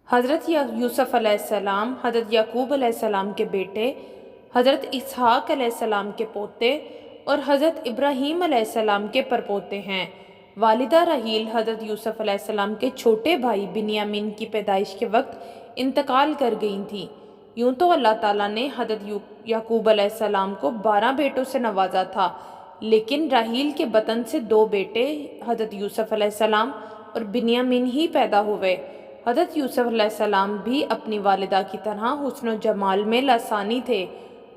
حضرت یوسف علیہ السلام حضرت یعقوب علیہ السلام کے بیٹے، حضرت اسحاق علیہ السلام کے پوتے اور حضرت ابراہیم علیہ السلام کے پرپوتے ہیں۔ والدہ رحیل حضرت یوسف علیہ السلام کے چھوٹے بھائی بنیامین کی پیدائش کے وقت انتقال کر گئی تھیں۔ یوں تو اللہ تعالیٰ نے حضرت یعقوب علیہ السلام کو 12 بیٹوں سے نوازا تھا، لیکن راحیل کے بطن سے 2 بیٹے حضرت یوسف علیہ السلام اور بنیامین ہی پیدا ہوئے۔ حضرت یوسف علیہ السلام بھی اپنی والدہ کی طرح حسن و جمال میں لسانی تھے۔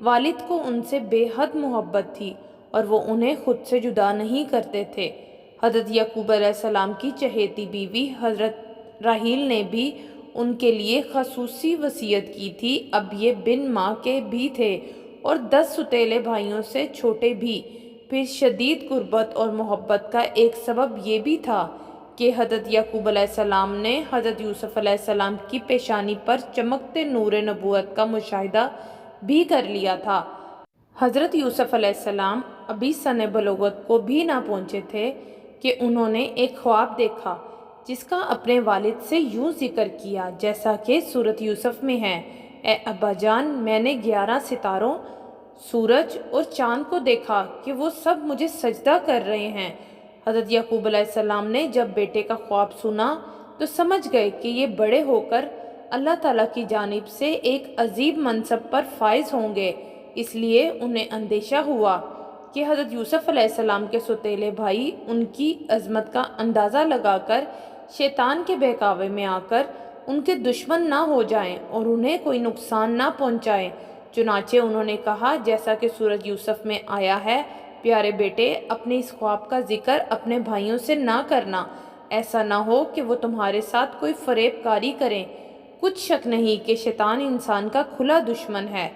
والد کو ان سے بے حد محبت تھی اور وہ انہیں خود سے جدا نہیں کرتے تھے۔ حضرت یعقوب علیہ السلام کی چہیتی بیوی حضرت راحیل نے بھی ان کے لیے خصوصی وصیت کی تھی۔ اب یہ بن ماں کے بھی تھے اور 10 ستیلے بھائیوں سے چھوٹے بھی۔ پھر شدید قربت اور محبت کا ایک سبب یہ بھی تھا کہ حضرت یعقوب علیہ السلام نے حضرت یوسف علیہ السلام کی پیشانی پر چمکتے نور نبوت کا مشاہدہ بھی کر لیا تھا۔ حضرت یوسف علیہ السلام ابھی سن بلوغت کو بھی نہ پہنچے تھے کہ انہوں نے ایک خواب دیکھا جس کا اپنے والد سے یوں ذکر کیا جیسا کہ سورۃ یوسف میں ہے: اے ابا جان، میں نے 11 ستاروں، سورج اور چاند کو دیکھا کہ وہ سب مجھے سجدہ کر رہے ہیں۔ حضرت یعقوب علیہ السلام نے جب بیٹے کا خواب سنا تو سمجھ گئے کہ یہ بڑے ہو کر اللہ تعالیٰ کی جانب سے ایک عظیم منصب پر فائز ہوں گے۔ اس لیے انہیں اندیشہ ہوا کہ حضرت یوسف علیہ السلام کے سوتیلے بھائی ان کی عظمت کا اندازہ لگا کر شیطان کے بہکاوے میں آ کر ان کے دشمن نہ ہو جائیں اور انہیں کوئی نقصان نہ پہنچائیں۔ چنانچہ انہوں نے کہا جیسا کہ سورۃ یوسف میں آیا ہے: پیارے بیٹے، اپنے اس خواب کا ذکر اپنے بھائیوں سے نہ کرنا، ایسا نہ ہو کہ وہ تمہارے ساتھ کوئی فریب کاری کریں۔ کچھ شک نہیں کہ شیطان انسان کا کھلا دشمن ہے۔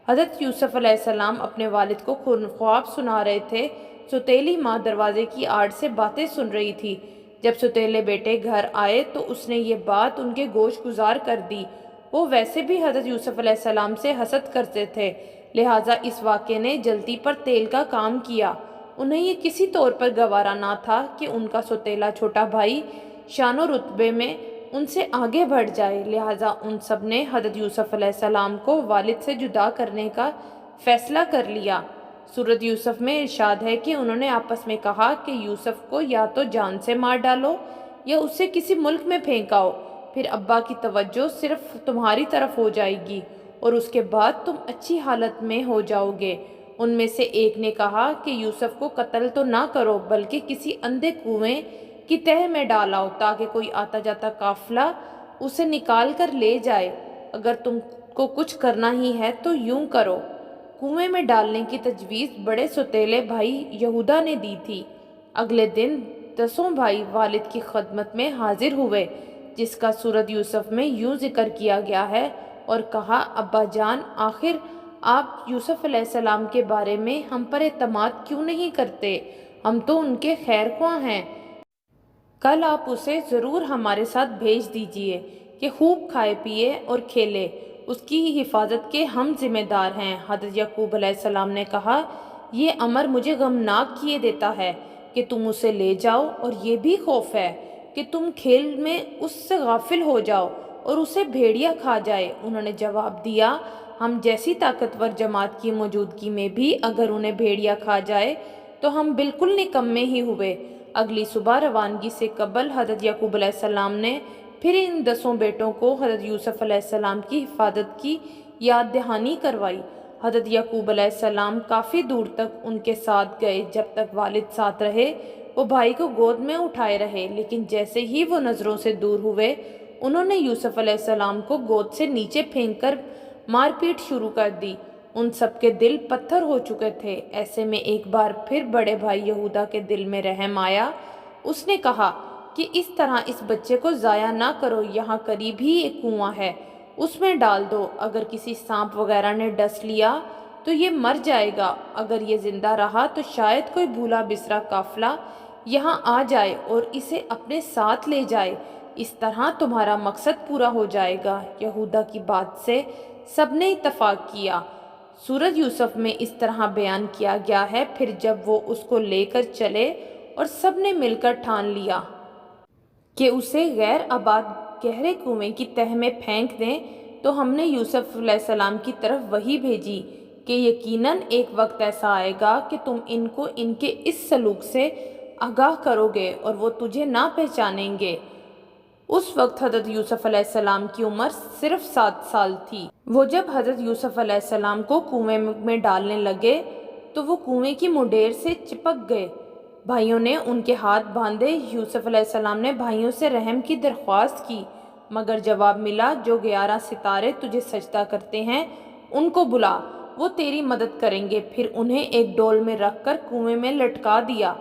حضرت یوسف علیہ السلام اپنے والد کو خواب سنا رہے تھے۔ سوتیلی ماں دروازے کی آڑ سے باتیں سن رہی تھی۔ جب سوتیلے بیٹے گھر آئے تو اس نے یہ بات ان کے گوش گزار کر دی۔ وہ ویسے بھی حضرت یوسف علیہ السلام سے حسد کرتے تھے، لہٰذا اس واقعے نے جلتی پر تیل کا کام کیا۔ انہیں یہ کسی طور پر گوارا نہ تھا کہ ان کا سوتیلا چھوٹا بھائی شان و رتبے میں ان سے آگے بڑھ جائے، لہٰذا ان سب نے حضرت یوسف علیہ السلام کو والد سے جدا کرنے کا فیصلہ کر لیا۔ سورۃ یوسف میں ارشاد ہے کہ انہوں نے آپس میں کہا کہ یوسف کو یا تو جان سے مار ڈالو یا اسے کسی ملک میں پھینکاؤ، پھر ابا کی توجہ صرف تمہاری طرف ہو جائے گی اور اس کے بعد تم اچھی حالت میں ہو جاؤ گے۔ ان میں سے ایک نے کہا کہ یوسف کو قتل تو نہ کرو بلکہ کسی اندھے کنویں کی تہہ میں ڈالاؤ تاکہ کوئی آتا جاتا قافلہ اسے نکال کر لے جائے۔ اگر تم کو کچھ کرنا ہی ہے تو یوں کرو۔ کنویں میں ڈالنے کی تجویز بڑے سوتیلے بھائی یہودا نے دی تھی۔ اگلے دن 10 بھائی والد کی خدمت میں حاضر ہوئے، جس کا سورۃ یوسف میں یوں ذکر کیا گیا ہے، اور کہا: ابا جان، آخر آپ یوسف علیہ السلام کے بارے میں ہم پر اعتماد کیوں نہیں کرتے؟ ہم تو ان کے خیر خواہ ہیں۔ کل آپ اسے ضرور ہمارے ساتھ بھیج دیجیے کہ خوب کھائے پیے اور کھیلے۔ اس کی حفاظت کے ہم ذمہ دار ہیں۔ حضرت یعقوب علیہ السلام نے کہا: یہ امر مجھے غمناک کیے دیتا ہے کہ تم اسے لے جاؤ، اور یہ بھی خوف ہے کہ تم کھیل میں اس سے غافل ہو جاؤ اور اسے بھیڑیا کھا جائے۔ انہوں نے جواب دیا: ہم جیسی طاقتور جماعت کی موجودگی میں بھی اگر انہیں بھیڑیا کھا جائے تو ہم بالکل نکمے ہی ہوئے۔ اگلی صبح روانگی سے قبل حضرت یعقوب علیہ السلام نے پھر ان 10 بیٹوں کو حضرت یوسف علیہ السلام کی حفاظت کی یاد دہانی کروائی۔ حضرت یعقوب علیہ السلام کافی دور تک ان کے ساتھ گئے۔ جب تک والد ساتھ رہے وہ بھائی کو گود میں اٹھائے رہے، لیکن جیسے ہی وہ نظروں سے دور ہوئے انہوں نے یوسف علیہ السلام کو گود سے نیچے پھینک کر مار پیٹ شروع کر دی۔ ان سب کے دل پتھر ہو چکے تھے۔ ایسے میں ایک بار پھر بڑے بھائی یہودا کے دل میں رحم آیا۔ اس نے کہا کہ اس طرح اس بچے کو ضائع نہ کرو، یہاں قریب ہی ایک کنواں ہے، اس میں ڈال دو۔ اگر کسی سانپ وغیرہ نے ڈس لیا تو یہ مر جائے گا، اگر یہ زندہ رہا تو شاید کوئی بھولا بسرا قافلہ یہاں آ جائے اور اسے اپنے ساتھ لے جائے، اس طرح تمہارا مقصد پورا ہو جائے گا۔ یہودا کی بات سے سب نے اتفاق کیا۔ سورۃ یوسف میں اس طرح بیان کیا گیا ہے: پھر جب وہ اس کو لے کر چلے اور سب نے مل کر ٹھان لیا کہ اسے غیر آباد گہرے کنویں کی تہ میں پھینک دیں تو ہم نے یوسف علیہ السلام کی طرف وحی بھیجی کہ یقیناً ایک وقت ایسا آئے گا کہ تم ان کو ان کے اس سلوک سے آگاہ کرو گے اور وہ تجھے نہ پہچانیں گے۔ اس وقت حضرت یوسف علیہ السلام کی عمر صرف 7 سال تھی۔ وہ جب حضرت یوسف علیہ السلام کو کنویں میں ڈالنے لگے تو وہ کنویں کی منڈیر سے چپک گئے۔ بھائیوں نے ان کے ہاتھ باندھے۔ یوسف علیہ السلام نے بھائیوں سے رحم کی درخواست کی، مگر جواب ملا، جو 11 ستارے تجھے سجدہ کرتے ہیں ان کو بلا، وہ تیری مدد کریں گے۔ پھر انہیں ایک ڈول میں رکھ کر کنویں میں لٹکا دیا۔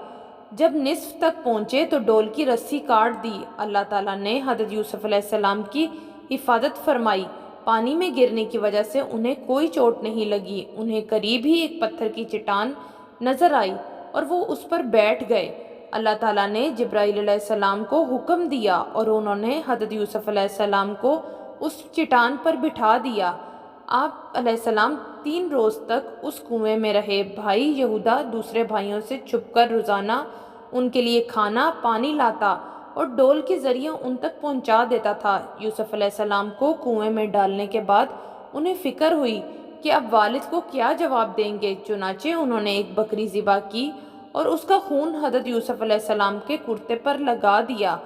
جب نصف تک پہنچے تو ڈول کی رسی کاٹ دی۔ اللہ تعالیٰ نے حضرت یوسف علیہ السلام کی حفاظت فرمائی۔ پانی میں گرنے کی وجہ سے انہیں کوئی چوٹ نہیں لگی۔ انہیں قریب ہی ایک پتھر کی چٹان نظر آئی اور وہ اس پر بیٹھ گئے۔ اللہ تعالیٰ نے جبرائیل علیہ السلام کو حکم دیا اور انہوں نے حضرت یوسف علیہ السلام کو اس چٹان پر بٹھا دیا۔ آپ علیہ السلام 3 روز تک اس کنویں میں رہے۔ بھائی یہودا دوسرے بھائیوں سے چھپ کر روزانہ ان کے لیے کھانا پانی لاتا اور ڈول کے ذریعے ان تک پہنچا دیتا تھا۔ یوسف علیہ السلام کو کنویں میں ڈالنے کے بعد انہیں فکر ہوئی کہ اب والد کو کیا جواب دیں گے۔ چنانچہ انہوں نے ایک بکری ذبح کی اور اس کا خون حضرت یوسف علیہ السلام کے کرتے پر لگا دیا۔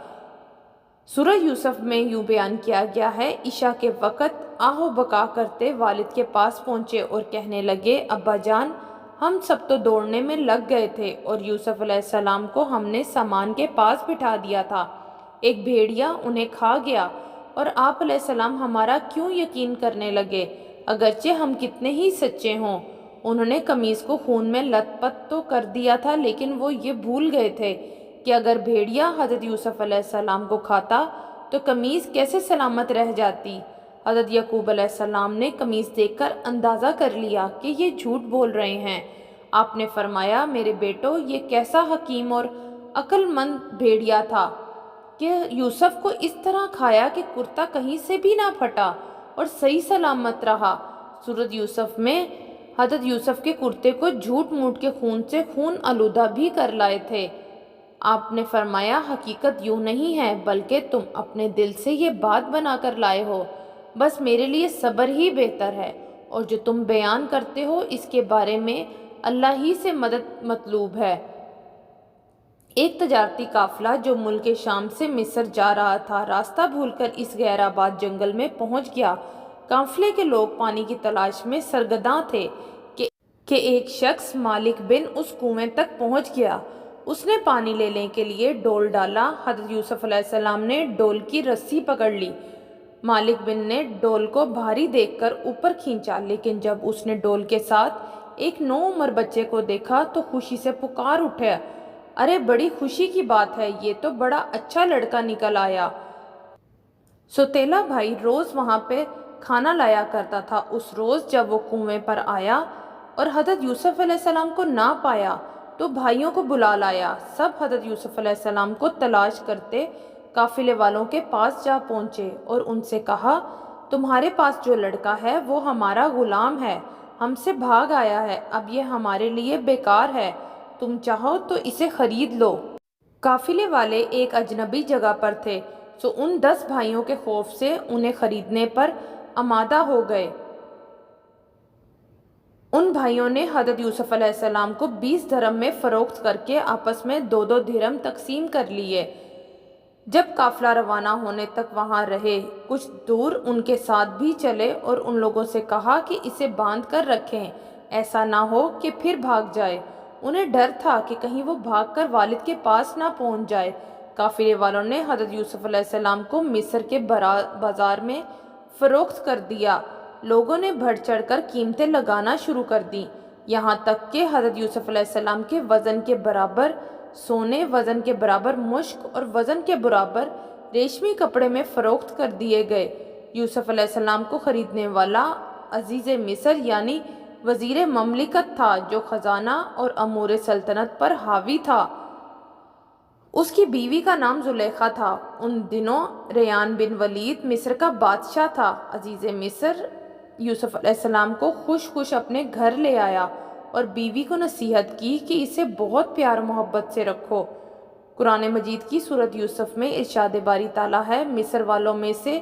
سورہ یوسف میں یوں بیان کیا گیا ہے، عشاء کے وقت آہ و بکا کرتے والد کے پاس پہنچے اور کہنے لگے، ابا جان، ہم سب تو دوڑنے میں لگ گئے تھے اور یوسف علیہ السلام کو ہم نے سامان کے پاس بٹھا دیا تھا، ایک بھیڑیا انہیں کھا گیا، اور آپ علیہ السلام ہمارا کیوں یقین کرنے لگے اگرچہ ہم کتنے ہی سچے ہوں؟ انہوں نے قمیص کو خون میں لت پت تو کر دیا تھا، لیکن وہ یہ بھول گئے تھے کہ اگر بھیڑیا حضرت یوسف علیہ السلام کو کھاتا تو قمیص کیسے سلامت رہ جاتی۔ حضرت یعقوب علیہ السلام نے قمیص دیکھ کر اندازہ کر لیا کہ یہ جھوٹ بول رہے ہیں۔ آپ نے فرمایا، میرے بیٹو، یہ کیسا حکیم اور عقل مند بھیڑیا تھا کہ یوسف کو اس طرح کھایا کہ کرتا کہیں سے بھی نہ پھٹا اور صحیح سلامت رہا۔ سورۃ یوسف میں حضرت یوسف کے کرتے کو جھوٹ موٹ کے خون سے خون آلودہ بھی کر لائے تھے۔ آپ نے فرمایا، حقیقت یوں نہیں ہے، بلکہ تم اپنے دل سے یہ بات بنا کر لائے ہو۔ بس میرے لیے صبر ہی بہتر ہے، اور جو تم بیان کرتے ہو اس کے بارے میں اللہ ہی سے مدد مطلوب ہے۔ ایک تجارتی قافلہ جو ملک شام سے مصر جا رہا تھا، راستہ بھول کر اس غیر آباد جنگل میں پہنچ گیا۔ قافلے کے لوگ پانی کی تلاش میں سرگرداں تھے کہ ایک شخص مالک بن اس کنویں تک پہنچ گیا۔ اس نے پانی لینے کے لیے ڈول ڈالا۔ حضرت یوسف علیہ السلام نے ڈول کی رسی پکڑ لی۔ مالک بن نے ڈول کو بھاری دیکھ کر اوپر کھینچا، لیکن جب اس نے ڈول کے ساتھ ایک نوعمر بچے کو دیکھا تو خوشی سے پکار اٹھا، ارے بڑی خوشی کی بات ہے، یہ تو بڑا اچھا لڑکا نکل آیا۔ سوتیلا بھائی روز وہاں پہ کھانا لایا کرتا تھا۔ اس روز جب وہ کنویں پر آیا اور حضرت یوسف علیہ السلام کو نہ پایا تو بھائیوں کو بلا لایا۔ سب حضرت یوسف علیہ السلام کو تلاش کرتے قافلے والوں کے پاس جا پہنچے اور ان سے کہا، تمہارے پاس جو لڑکا ہے وہ ہمارا غلام ہے، ہم سے بھاگ آیا ہے، اب یہ ہمارے لیے بیکار ہے، تم چاہو تو اسے خرید لو۔ قافلے والے ایک اجنبی جگہ پر تھے، سو ان 10 بھائیوں کے خوف سے انہیں خریدنے پر آمادہ ہو گئے۔ ان بھائیوں نے حضرت یوسف علیہ السلام کو 20 درہم میں فروخت کر کے آپس میں 2 درہم تقسیم کر لیے۔ جب قافلہ روانہ ہونے تک وہاں رہے، کچھ دور ان کے ساتھ بھی چلے اور ان لوگوں سے کہا کہ اسے باندھ کر رکھیں، ایسا نہ ہو کہ پھر بھاگ جائے۔ انہیں ڈر تھا کہ کہیں وہ بھاگ کر والد کے پاس نہ پہنچ جائے۔ قافلے والوں نے حضرت یوسف علیہ السلام کو مصر کے بازار میں فروخت کر دیا۔ لوگوں نے بڑھ چڑھ کر قیمتیں لگانا شروع کر دیں، یہاں تک کہ حضرت یوسف علیہ السلام کے وزن کے برابر سونے، وزن کے برابر مشک اور وزن کے برابر ریشمی کپڑے میں فروخت کر دیے گئے۔ یوسف علیہ السلام کو خریدنے والا عزیز مصر یعنی وزیر مملکت تھا، جو خزانہ اور امور سلطنت پر حاوی تھا۔ اس کی بیوی کا نام زلیخا تھا۔ ان دنوں ریان بن ولید مصر کا بادشاہ تھا۔ عزیز مصر یوسف علیہ السلام کو خوش خوش اپنے گھر لے آیا اور بیوی کو نصیحت کی کہ اسے بہت پیار محبت سے رکھو۔ قرآن مجید کی سورت یوسف میں ارشاد باری تعالیٰ ہے، مصر والوں میں سے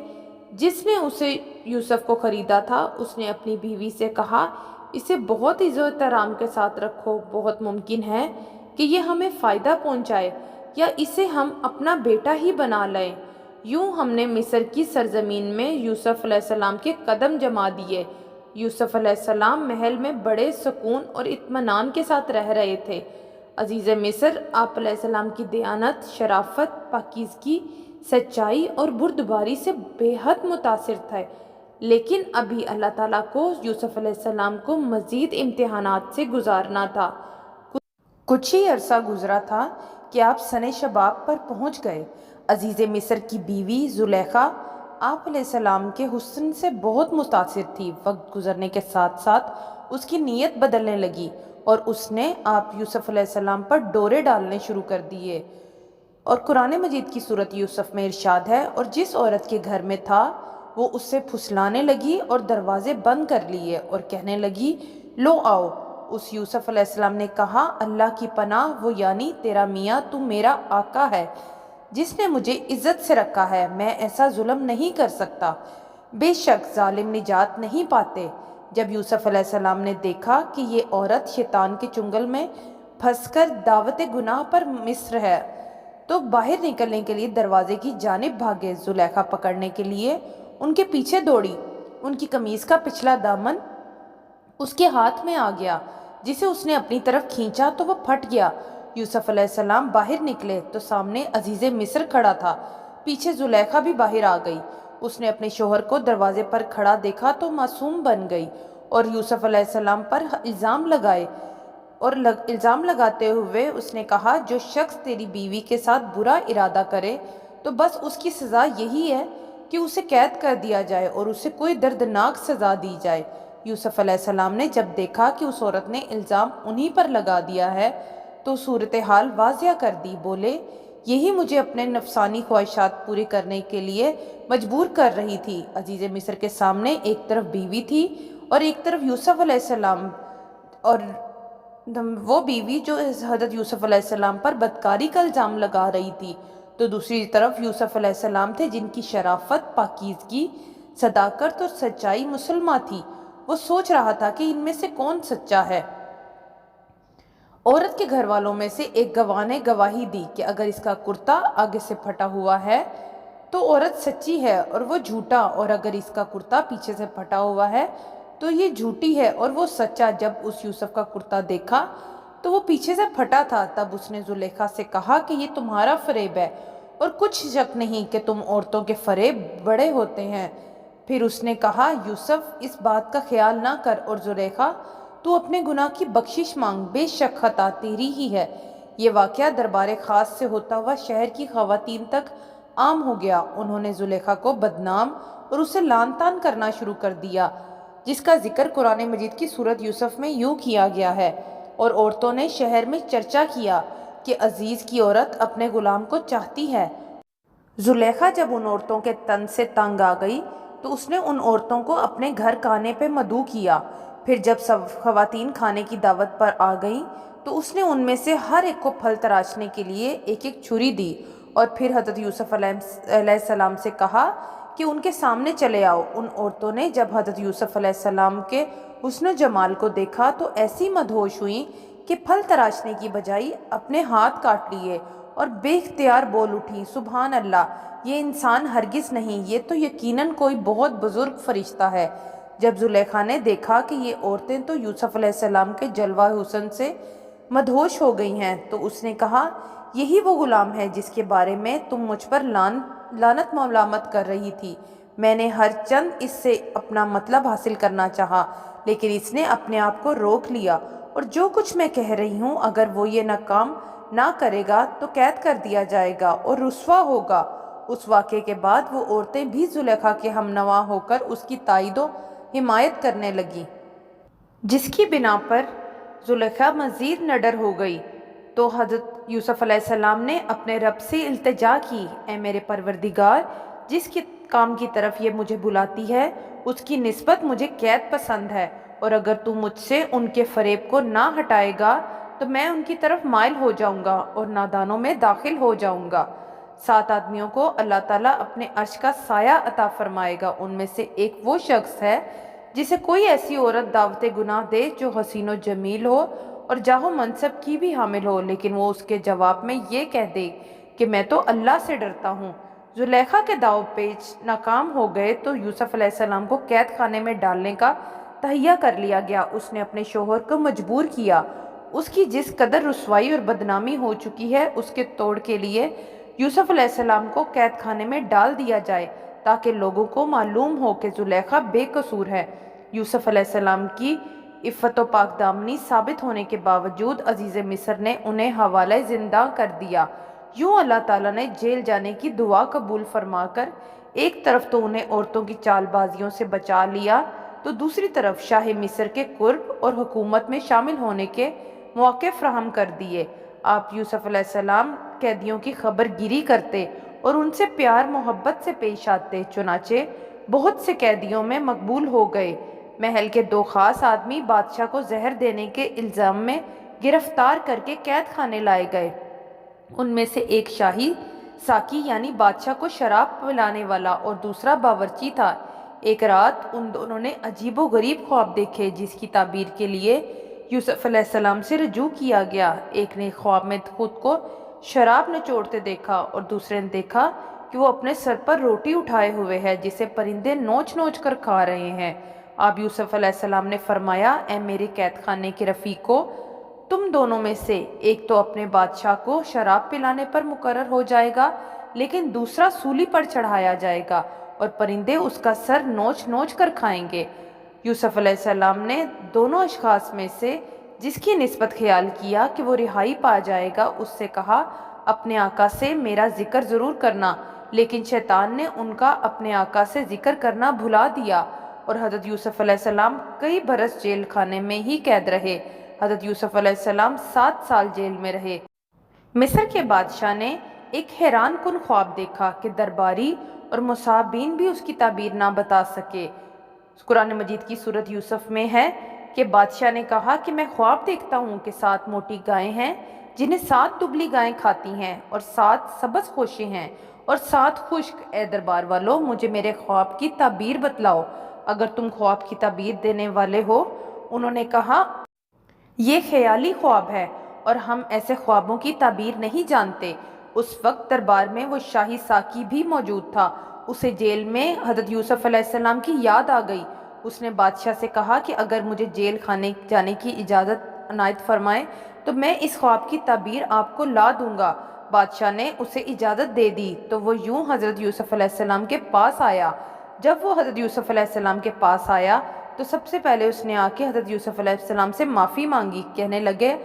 جس نے اسے یوسف کو خریدا تھا اس نے اپنی بیوی سے کہا، اسے بہت عزت و احترام کے ساتھ رکھو، بہت ممکن ہے کہ یہ ہمیں فائدہ پہنچائے یا اسے ہم اپنا بیٹا ہی بنا لیں۔ یوں ہم نے مصر کی سرزمین میں یوسف علیہ السلام کے قدم جما دیے۔ یوسف علیہ السلام محل میں بڑے سکون اور اطمینان کے ساتھ رہ رہے تھے۔ عزیز مصر آپ علیہ السلام کی دیانت، شرافت، پاکیزگی، سچائی اور بردباری سے بے حد متاثر تھے، لیکن ابھی اللہ تعالیٰ کو یوسف علیہ السلام کو مزید امتحانات سے گزارنا تھا۔ کچھ ہی عرصہ گزرا تھا کہ آپ سن شباب پر پہنچ گئے۔ عزیز مصر کی بیوی زلیخا آپ علیہ السلام کے حسن سے بہت متاثر تھی۔ وقت گزرنے کے ساتھ ساتھ اس کی نیت بدلنے لگی اور اس نے آپ یوسف علیہ السلام پر ڈورے ڈالنے شروع کر دیے۔ اور قرآن مجید کی سورت یوسف میں ارشاد ہے، اور جس عورت کے گھر میں تھا وہ اس سے پھسلانے لگی اور دروازے بند کر لیے اور کہنے لگی، لو آؤ۔ اس یوسف علیہ السلام نے کہا، اللہ کی پناہ، وہ یعنی تیرا میاں تو میرا آقا ہے جس نے مجھے عزت سے رکھا ہے، میں ایسا ظلم نہیں کر سکتا۔ بے شک ظالم نجات نہیں پاتے۔ جب یوسف علیہ السلام نے دیکھا کہ یہ عورت شیطان کے چنگل میں پھنس کر دعوت گناہ پر مصر ہے تو باہر نکلنے کے لیے دروازے کی جانب بھاگے۔ زلیخا پکڑنے کے لیے ان کے پیچھے دوڑی۔ ان کی قمیص کا پچھلا دامن اس کے ہاتھ میں آ گیا، جسے اس نے اپنی طرف کھینچا تو وہ پھٹ گیا۔ یوسف علیہ السلام باہر نکلے تو سامنے عزیز مصر کھڑا تھا، پیچھے زلیخا بھی باہر آ گئی۔ اس نے اپنے شوہر کو دروازے پر کھڑا دیکھا تو معصوم بن گئی اور یوسف علیہ السلام پر الزام لگائے اور الزام لگاتے ہوئے اس نے کہا، جو شخص تیری بیوی کے ساتھ برا ارادہ کرے تو بس اس کی سزا یہی ہے کہ اسے قید کر دیا جائے اور اسے کوئی دردناک سزا دی جائے۔ یوسف علیہ السلام نے جب دیکھا کہ اس عورت نے الزام انہی پر لگا دیا ہے تو صورتحال واضح کر دی۔ بولے، یہی مجھے اپنے نفسانی خواہشات پوری کرنے کے لیے مجبور کر رہی تھی۔ عزیز مصر کے سامنے ایک طرف بیوی تھی اور ایک طرف یوسف علیہ السلام، اور وہ بیوی جو حضرت یوسف علیہ السلام پر بدکاری کا الزام لگا رہی تھی، تو دوسری طرف یوسف علیہ السلام تھے جن کی شرافت، پاکیزگی، صداقت اور سچائی مسلمہ تھی۔ وہ سوچ رہا تھا کہ ان میں سے کون سچا ہے۔ عورت کے گھر والوں میں سے ایک گواہ نے گواہی دی کہ اگر اس کا کرتا آگے سے پھٹا ہوا ہے تو عورت سچی ہے اور وہ جھوٹا، اور اگر اس کا کرتا پیچھے سے پھٹا ہوا ہے تو یہ جھوٹی ہے اور وہ سچا۔ جب اس یوسف کا کرتا دیکھا تو وہ پیچھے سے پھٹا تھا، تب اس نے زلیخا سے کہا کہ یہ تمہارا فریب ہے اور کچھ شک نہیں کہ تم عورتوں کے فریب بڑے ہوتے ہیں۔ پھر اس نے کہا، یوسف اس بات کا خیال نہ کر، اور زلیخا تو اپنے گناہ کی بخشش مانگ، بے شک خطا تیری ہی ہے۔ یہ واقعہ دربار خاص سے ہوتا ہوا شہر کی خواتین تک عام ہو گیا۔ انہوں نے زلیخا کو بدنام اور اسے لعن طعن کرنا شروع کر دیا، جس کا ذکر قرآن مجید کی سورت یوسف میں یوں کیا گیا ہے، اور عورتوں نے شہر میں چرچا کیا کہ عزیز کی عورت اپنے غلام کو چاہتی ہے۔ زلیخا جب ان عورتوں کے تن سے تنگ آ گئی تو اس نے ان عورتوں کو اپنے گھر کھانے پہ مدعو کیا۔ پھر جب سب خواتین کھانے کی دعوت پر آ گئیں تو اس نے ان میں سے ہر ایک کو پھل تراشنے کے لیے ایک ایک چھری دی، اور پھر حضرت یوسف علیہ السلام سے کہا کہ ان کے سامنے چلے آؤ۔ ان عورتوں نے جب حضرت یوسف علیہ السلام کے حسن و جمال کو دیکھا تو ایسی مدہوش ہوئیں کہ پھل تراشنے کی بجائے اپنے ہاتھ کاٹ لیے اور بے اختیار بول اٹھیں، سبحان اللہ، یہ انسان ہرگز نہیں، یہ تو یقیناً کوئی بہت بزرگ فرشتہ ہے۔ جب زلیخا نے دیکھا کہ یہ عورتیں تو یوسف علیہ السلام کے جلوہ حسن سے مدہوش ہو گئی ہیں تو اس نے کہا، یہی وہ غلام ہے جس کے بارے میں تم مجھ پر لعنت ملامت کر رہی تھی۔ میں نے ہر چند اس سے اپنا مطلب حاصل کرنا چاہا، لیکن اس نے اپنے آپ کو روک لیا، اور جو کچھ میں کہہ رہی ہوں اگر وہ یہ ناکام نہ کرے گا تو قید کر دیا جائے گا اور رسوا ہوگا۔ اس واقعے کے بعد وہ عورتیں بھی زلیخا کے ہمنوا ہو کر اس کی تائید و حمایت کرنے لگیں، جس کی بنا پر زلیخا مزید نڈر ہو گئی۔ تو حضرت یوسف علیہ السلام نے اپنے رب سے التجا کی، اے میرے پروردگار، جس کام کی طرف یہ مجھے بلاتی ہے اس کی نسبت مجھے قید پسند ہے، اور اگر تو مجھ سے ان کے فریب کو نہ ہٹائے گا تو میں ان کی طرف مائل ہو جاؤں گا اور نادانوں میں داخل ہو جاؤں گا۔ 7 آدمیوں کو اللہ تعالیٰ اپنے عرش کا سایہ عطا فرمائے گا۔ ان میں سے ایک وہ شخص ہے جسے کوئی ایسی عورت دعوت گناہ دے جو حسین و جمیل ہو اور جاہ و منصب کی بھی حامل ہو، لیکن وہ اس کے جواب میں یہ کہہ دے کہ میں تو اللہ سے ڈرتا ہوں۔ زلیخا کے داؤ پیچ ناکام ہو گئے تو یوسف علیہ السلام کو قید خانے میں ڈالنے کا تہیہ کر لیا گیا۔ اس نے اپنے شوہر کو مجبور کیا اس کی جس قدر رسوائی اور بدنامی ہو چکی ہے اس کے توڑ کے لیے یوسف علیہ السلام کو قید خانے میں ڈال دیا جائے تاکہ لوگوں کو معلوم ہو کہ زلیخا بے قصور ہے۔ یوسف علیہ السلام کی عفت و پاک دامنی ثابت ہونے کے باوجود عزیز مصر نے انہیں حوالہ زنداں کر دیا۔ یوں اللہ تعالیٰ نے جیل جانے کی دعا قبول فرما کر ایک طرف تو انہیں عورتوں کی چال بازیوں سے بچا لیا تو دوسری طرف شاہ مصر کے قرب اور حکومت میں شامل ہونے کے مواقع فراہم کر دیے۔ آپ یوسف علیہ السلام قیدیوں کی خبر گیری کرتے اور ان سے پیار محبت سے پیش آتے، چنانچہ بہت سے قیدیوں میں مقبول ہو گئے۔ محل کے 2 خاص آدمی بادشاہ کو زہر دینے کے الزام میں گرفتار کر کے قید خانے لائے گئے۔ ان میں سے ایک شاہی ساقی یعنی بادشاہ کو شراب پلانے والا اور دوسرا باورچی تھا۔ ایک رات ان دونوں نے عجیب و غریب خواب دیکھے جس کی تعبیر کے لیے یوسف علیہ السلام سے رجوع کیا گیا۔ ایک نے خواب میں خود کو شراب نچوڑتے دیکھا اور دوسرے نے دیکھا کہ وہ اپنے سر پر روٹی اٹھائے ہوئے ہے جسے پرندے نوچ نوچ کر کھا رہے ہیں۔ اب یوسف علیہ السلام نے فرمایا، اے میرے قید خانے کے رفیقو، تم دونوں میں سے ایک تو اپنے بادشاہ کو شراب پلانے پر مقرر ہو جائے گا لیکن دوسرا سولی پر چڑھایا جائے گا اور پرندے اس کا سر نوچ نوچ کر کھائیں گے۔ یوسف علیہ السلام نے دونوں اشخاص میں سے جس کی نسبت خیال کیا کہ وہ رہائی پا جائے گا اس سے کہا، اپنے آقا سے میرا ذکر ضرور کرنا، لیکن شیطان نے ان کا اپنے آقا سے ذکر کرنا بھلا دیا اور حضرت یوسف علیہ السلام کئی برس جیل خانے میں ہی قید رہے۔ حضرت یوسف علیہ السلام 7 سال جیل میں رہے۔ مصر کے بادشاہ نے ایک حیران کن خواب دیکھا کہ درباری اور مصابین بھی اس کی تعبیر نہ بتا سکے۔ قرآن مجید کی سورت یوسف میں ہے کہ بادشاہ نے کہا کہ میں خواب دیکھتا ہوں کہ 7 موٹی گائیں ہیں جنہیں 7 دبلی گائیں کھاتی ہیں اور 7 سبز خوشیں ہیں اور 7 خشک۔ اے دربار والو، مجھے میرے خواب کی تعبیر بتلاؤ اگر تم خواب کی تعبیر دینے والے ہو۔ انہوں نے کہا، یہ خیالی خواب ہے اور ہم ایسے خوابوں کی تعبیر نہیں جانتے۔ اس وقت دربار میں وہ شاہی ساقی بھی موجود تھا۔ اسے جیل میں حضرت یوسف علیہ السلام کی یاد آ گئی۔ اس نے بادشاہ سے کہا کہ اگر مجھے جیل خانے جانے کی اجازت عنایت فرمائے تو میں اس خواب کی تعبیر آپ کو لا دوں گا۔ بادشاہ نے اسے اجازت دے دی تو وہ یوں حضرت یوسف علیہ السلام کے پاس آیا۔ جب وہ حضرت یوسف علیہ السلام کے پاس آیا تو سب سے پہلے اس نے آ کے حضرت یوسف علیہ السلام سے معافی مانگی، کہنے لگے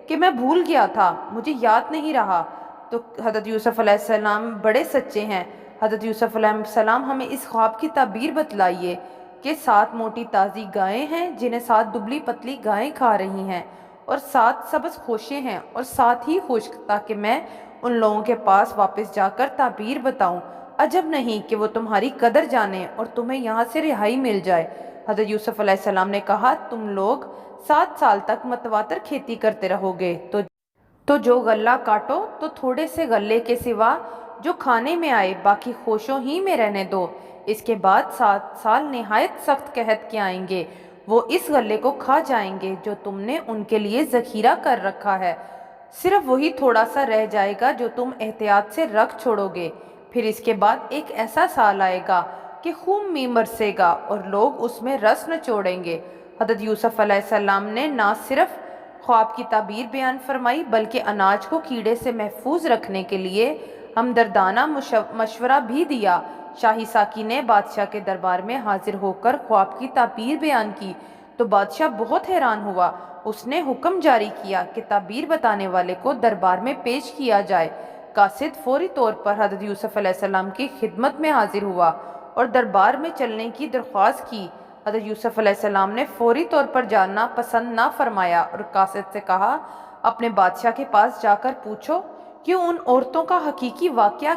کہ میں بھول گیا تھا، مجھے یاد نہیں رہا۔ تو حضرت یوسف علیہ السلام بڑے سچے ہیں۔ حضرت یوسف علیہ السلام ہمیں اس خواب کی تعبیر بتلائیے کہ 7 موٹی تازی گائیں ہیں جنہیں 7 دبلی پتلی گائیں کھا رہی ہیں اور 7 سبز خوشیں ہیں اور 7 ہی خشک، تاکہ میں ان لوگوں کے پاس واپس جا کر تعبیر بتاؤں۔ عجب نہیں کہ وہ تمہاری قدر جانیں اور تمہیں یہاں سے رہائی مل جائے۔ حضرت یوسف علیہ السلام نے کہا، تم لوگ 7 سال تک متواتر کھیتی کرتے رہو گے تو جو غلہ کاٹو تو تھوڑے سے غلے کے سوا جو کھانے میں آئے باقی خوشوں ہی میں رہنے دو۔ اس کے بعد 7 سال نہایت سخت قحط کے آئیں گے، وہ اس غلے کو کھا جائیں گے جو تم نے ان کے لیے ذخیرہ کر رکھا ہے، صرف وہی تھوڑا سا رہ جائے گا جو تم احتیاط سے رکھ چھوڑو گے۔ پھر اس کے بعد ایک ایسا سال آئے گا کہ خون میں برسے گا اور لوگ اس میں رس نچوڑیں گے۔ حضرت یوسف علیہ السلام نے نہ صرف خواب کی تعبیر بیان فرمائی بلکہ اناج کو کیڑے سے محفوظ رکھنے کے لیے ہمدردانہ مشورہ بھی دیا۔ شاہی ساقی نے بادشاہ کے دربار میں حاضر ہو کر خواب کی تعبیر بیان کی تو بادشاہ بہت حیران ہوا۔ اس نے حکم جاری کیا کہ تعبیر بتانے والے کو دربار میں پیش کیا جائے۔ قاصد فوری طور پر حضرت یوسف علیہ السلام کی خدمت میں حاضر ہوا اور دربار میں چلنے کی درخواست کی۔ حضرت یوسف علیہ السلام نے فوری طور پر جاننا پسند نہ فرمایا اور قاصد سے کہا، اپنے بادشاہ کے پاس جا کر پوچھو کہ ان عورتوں کا حقیقی واقعہ